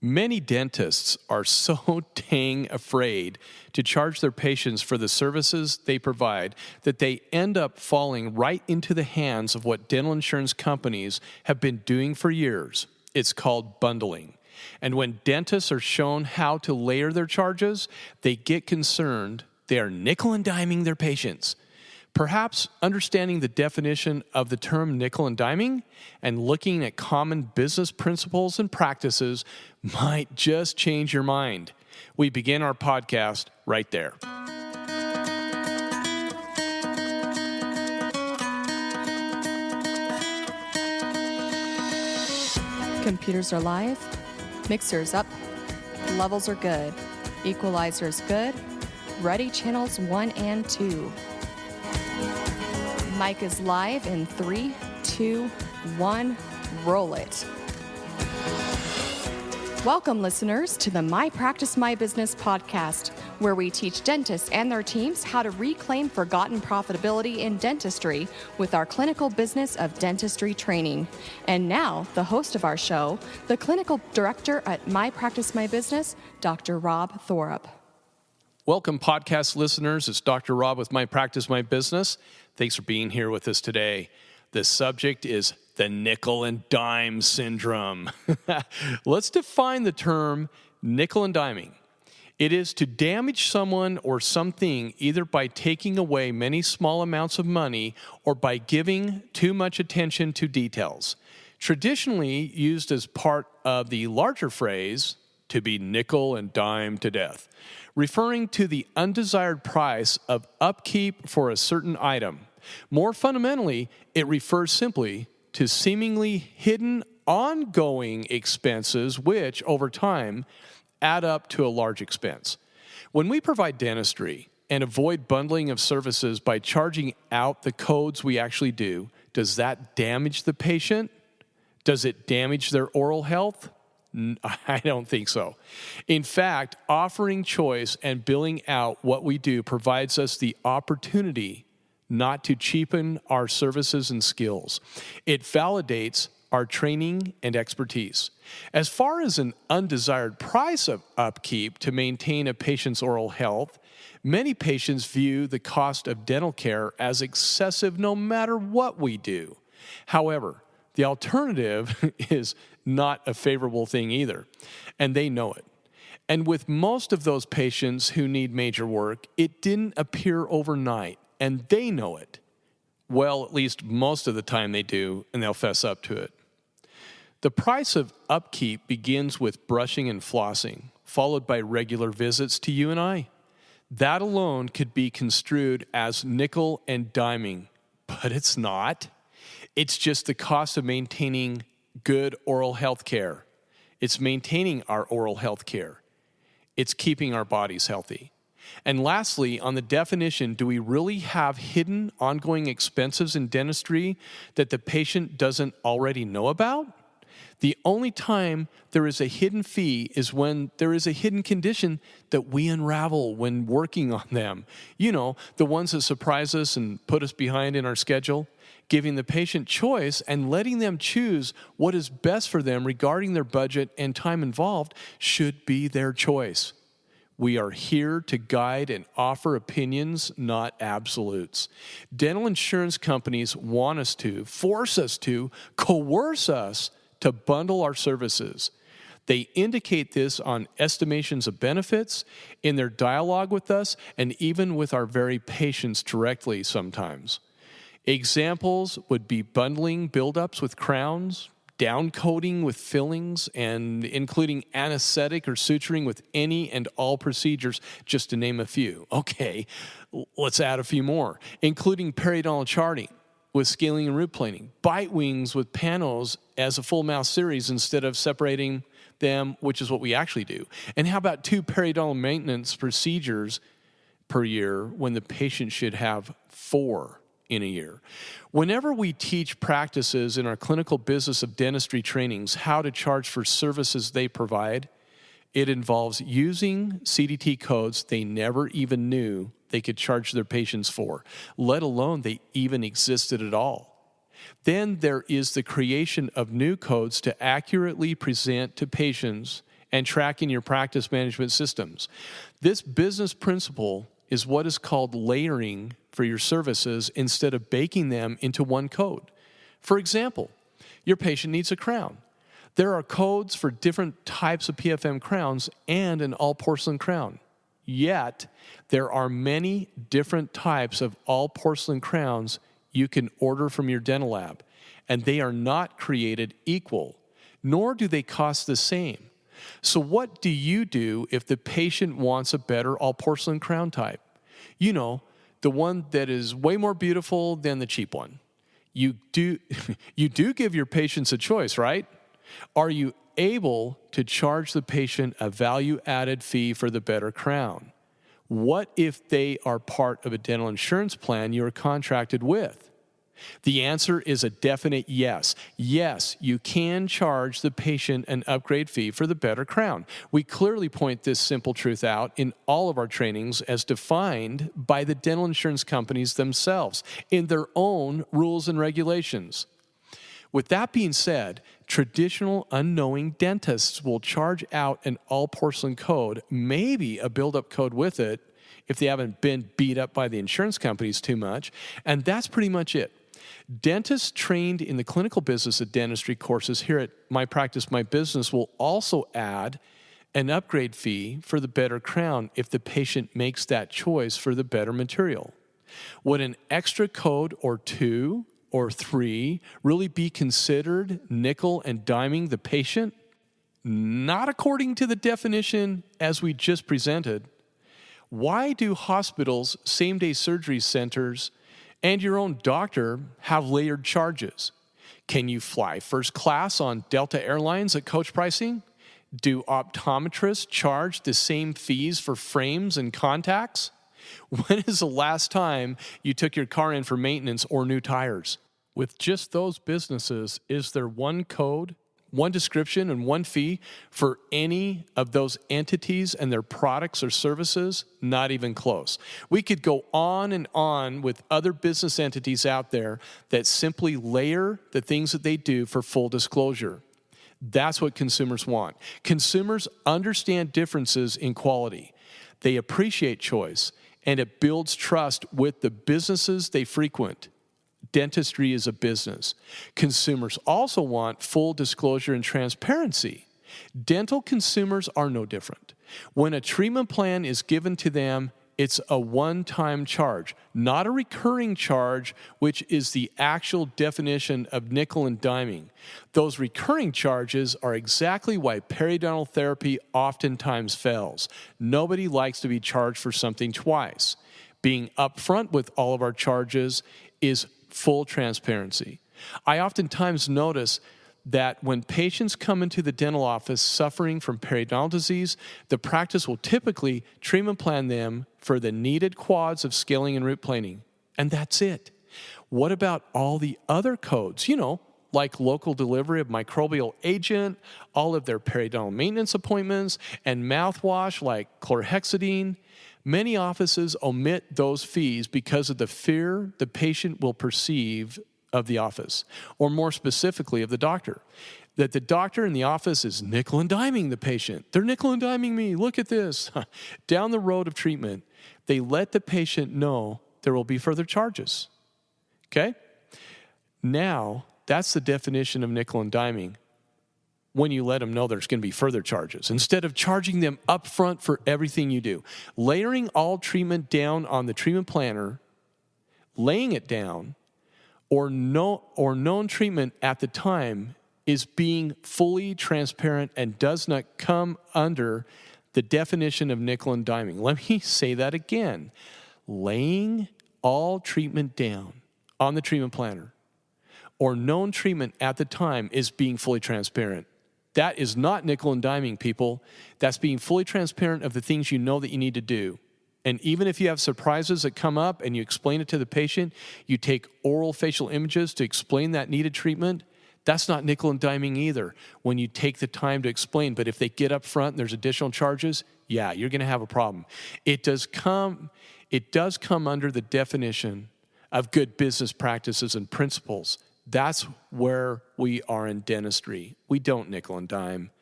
Many dentists are so dang afraid to charge their patients for the services they provide that they end up falling right into the hands of what dental insurance companies have been doing for years. It's called bundling. And when dentists are shown how to layer their charges, they get concerned. They are nickel and diming their patients. Perhaps understanding the definition of the term nickel and diming and looking at common business principles and practices might just change your mind. We begin our podcast right there. Computers are live, mixers up, levels are good, equalizer's good, ready channels 1 and 2. Mic is live in 3, 2, 1, roll it. Welcome, listeners, to the My Practice, My Business podcast, where we teach dentists and their teams how to reclaim forgotten profitability in dentistry with our clinical business of dentistry training. And now, the host of our show, the clinical director at My Practice, My Business, Dr. Rob Thorup. Welcome, podcast listeners. It's Dr. Rob with My Practice, My Business. Thanks for being here with us today. The subject is the nickel and dime syndrome. Let's define the term nickel and diming. It is to damage someone or something either by taking away many small amounts of money or by giving too much attention to details. Traditionally used as part of the larger phrase, to be nickel and dime to death, referring to the undesired price of upkeep for a certain item. More fundamentally, it refers simply to seemingly hidden ongoing expenses which, over time, add up to a large expense. When we provide dentistry and avoid bundling of services by charging out the codes we actually do, does that damage the patient? Does it damage their oral health? I don't think so. In fact, offering choice and billing out what we do provides us the opportunity not to cheapen our services and skills. It validates our training and expertise. As far as an undesired price of upkeep to maintain a patient's oral health, many patients view the cost of dental care as excessive no matter what we do. However, the alternative is not a favorable thing either, and they know it. And with most of those patients who need major work, it didn't appear overnight, and they know it. Well, at least most of the time they do, and they'll fess up to it. The price of upkeep begins with brushing and flossing, followed by regular visits to you and I. That alone could be construed as nickel and diming, but it's not. It's just the cost of maintaining good oral health care. It's maintaining our oral health care. It's keeping our bodies healthy. And lastly, on the definition, do we really have hidden ongoing expenses in dentistry that the patient doesn't already know about? The only time there is a hidden fee is when there is a hidden condition that we unravel when working on them. You know, the ones that surprise us and put us behind in our schedule. Giving the patient choice and letting them choose what is best for them regarding their budget and time involved should be their choice. We are here to guide and offer opinions, not absolutes. Dental insurance companies want us to, force us to, coerce us to bundle our services. They indicate this on estimations of benefits, in their dialogue with us, and even with our very patients directly sometimes. Examples would be bundling buildups with crowns, downcoating with fillings, and including anesthetic or suturing with any and all procedures, just to name a few. Okay, let's add a few more, including periodontal charting with scaling and root planing, bite wings with panos as a full mouth series instead of separating them, which is what we actually do. And how about 2 periodontal maintenance procedures per year when the patient should have 4 in a year? Whenever we teach practices in our clinical business of dentistry trainings how to charge for services they provide, it involves using CDT codes they never even knew they could charge their patients for, let alone they even existed at all. Then there is the creation of new codes to accurately present to patients and tracking your practice management systems. This business principle is what is called layering for your services instead of baking them into one code. For example, your patient needs a crown. There are codes for different types of PFM crowns and an all-porcelain crown. Yet, there are many different types of all-porcelain crowns you can order from your dental lab, and they are not created equal, nor do they cost the same. So what do you do if the patient wants a better all-porcelain crown type? You know, the one that is way more beautiful than the cheap one. You do give your patients a choice, right? Are you able to charge the patient a value-added fee for the better crown? What if they are part of a dental insurance plan you're contracted with? The answer is a definite yes. Yes, you can charge the patient an upgrade fee for the better crown. We clearly point this simple truth out in all of our trainings as defined by the dental insurance companies themselves in their own rules and regulations. With that being said, traditional unknowing dentists will charge out an all-porcelain code, maybe a build-up code with it, if they haven't been beat up by the insurance companies too much, and that's pretty much it. Dentists trained in the clinical business of dentistry courses here at My Practice, My Business will also add an upgrade fee for the better crown if the patient makes that choice for the better material. Would an extra code or 2 or 3 really be considered nickel and diming the patient? Not according to the definition as we just presented. Why do hospitals, same-day surgery centers, and your own doctor have layered charges? Can you fly first class on Delta Airlines at coach pricing? Do optometrists charge the same fees for frames and contacts? When is the last time you took your car in for maintenance or new tires? With just those businesses, is there one code, one description, and one fee for any of those entities and their products or services? Not even close. We could go on and on with other business entities out there that simply layer the things that they do for full disclosure. That's what consumers want. Consumers understand differences in quality. They appreciate choice, and it builds trust with the businesses they frequent. Dentistry is a business. Consumers also want full disclosure and transparency. Dental consumers are no different. When a treatment plan is given to them, it's a one-time charge, not a recurring charge, which is the actual definition of nickel and diming. Those recurring charges are exactly why periodontal therapy oftentimes fails. Nobody likes to be charged for something twice. Being upfront with all of our charges is full transparency. I oftentimes notice that when patients come into the dental office suffering from periodontal disease, the practice will typically treatment plan them for the needed quads of scaling and root planing. And that's it. What about all the other codes? Like local delivery of microbial agent, all of their periodontal maintenance appointments, and mouthwash like chlorhexidine. Many offices omit those fees because of the fear the patient will perceive of the office, or more specifically of the doctor. That the doctor in the office is nickel and diming the patient. They're nickel and diming me. Look at this. Down the road of treatment, they let the patient know there will be further charges. Okay? Now, that's the definition of nickel and diming. When you let them know there's going to be further charges, instead of charging them up front for everything you do. Layering all treatment down on the treatment planner, laying it down, or known treatment at the time is being fully transparent and does not come under the definition of nickel and diming. Let me say that again. Laying all treatment down on the treatment planner or known treatment at the time is being fully transparent. That is not nickel and diming, people. That's being fully transparent of the things you know that you need to do. And even if you have surprises that come up and you explain it to the patient, you take oral facial images to explain that needed treatment, that's not nickel and diming either when you take the time to explain. But if they get up front and there's additional charges, yeah, you're going to have a problem. It does come under the definition of good business practices and principles. That's where we are in dentistry. We don't nickel and dime.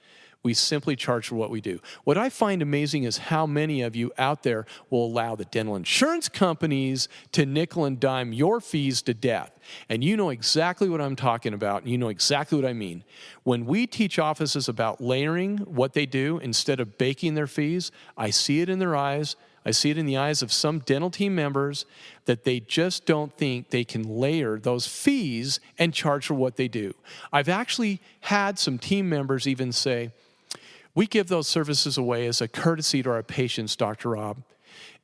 We simply charge for what we do. What I find amazing is how many of you out there will allow the dental insurance companies to nickel and dime your fees to death. And you know exactly what I'm talking about, and you know exactly what I mean. When we teach offices about layering what they do instead of baking their fees, I see it in their eyes. I see it in the eyes of some dental team members that they just don't think they can layer those fees and charge for what they do. I've actually had some team members even say, we give those services away as a courtesy to our patients, Dr. Rob.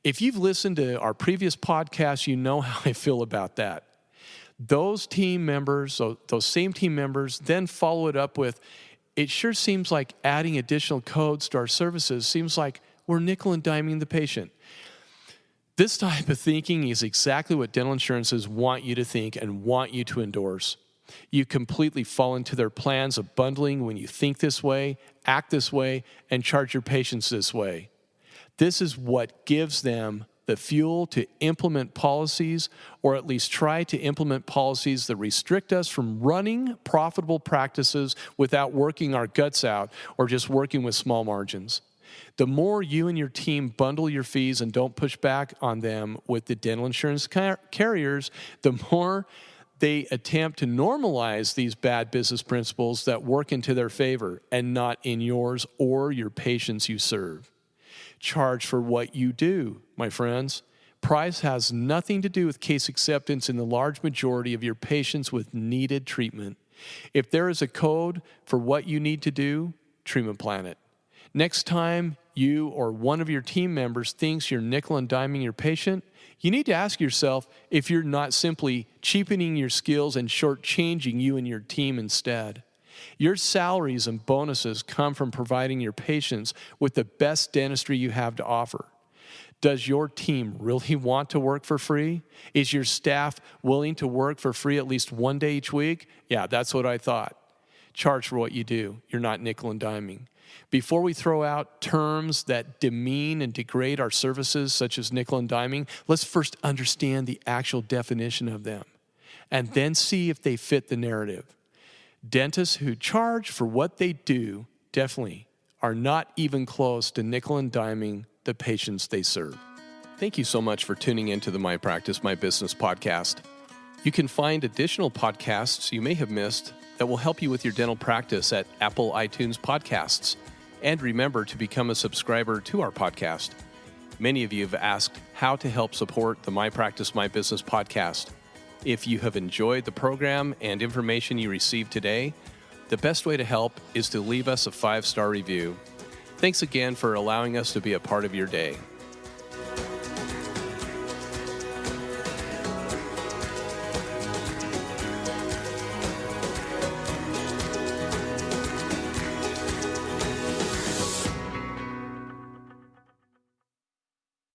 If you've listened to our previous podcasts, you know how I feel about that. Those team members, those same team members, then follow it up with, it sure seems like adding additional codes to our services seems like we're nickel and diming the patient. This type of thinking is exactly what dental insurances want you to think and want you to endorse. You completely fall into their plans of bundling when you think this way, act this way, and charge your patients this way. This is what gives them the fuel to implement policies, or at least try to implement policies that restrict us from running profitable practices without working our guts out or just working with small margins. The more you and your team bundle your fees and don't push back on them with the dental insurance carriers, the more they attempt to normalize these bad business principles that work into their favor and not in yours or your patients you serve. Charge for what you do, my friends. Price has nothing to do with case acceptance in the large majority of your patients with needed treatment. If there is a code for what you need to do, treatment plan it. Next time you or one of your team members thinks you're nickel and diming your patient, you need to ask yourself if you're not simply cheapening your skills and shortchanging you and your team instead. Your salaries and bonuses come from providing your patients with the best dentistry you have to offer. Does your team really want to work for free? Is your staff willing to work for free at least one day each week? Yeah, that's what I thought. Charge for what you do. You're not nickel and diming. Before we throw out terms that demean and degrade our services, such as nickel and diming, let's first understand the actual definition of them, and then see if they fit the narrative. Dentists who charge for what they do definitely are not even close to nickel and diming the patients they serve. Thank you so much for tuning into the My Practice, My Business podcast. You can find additional podcasts you may have missed that will help you with your dental practice at Apple iTunes Podcasts. And remember to become a subscriber to our podcast. Many of you have asked how to help support the My Practice, My Business podcast. If you have enjoyed the program and information you received today, the best way to help is to leave us a 5-star review. Thanks again for allowing us to be a part of your day.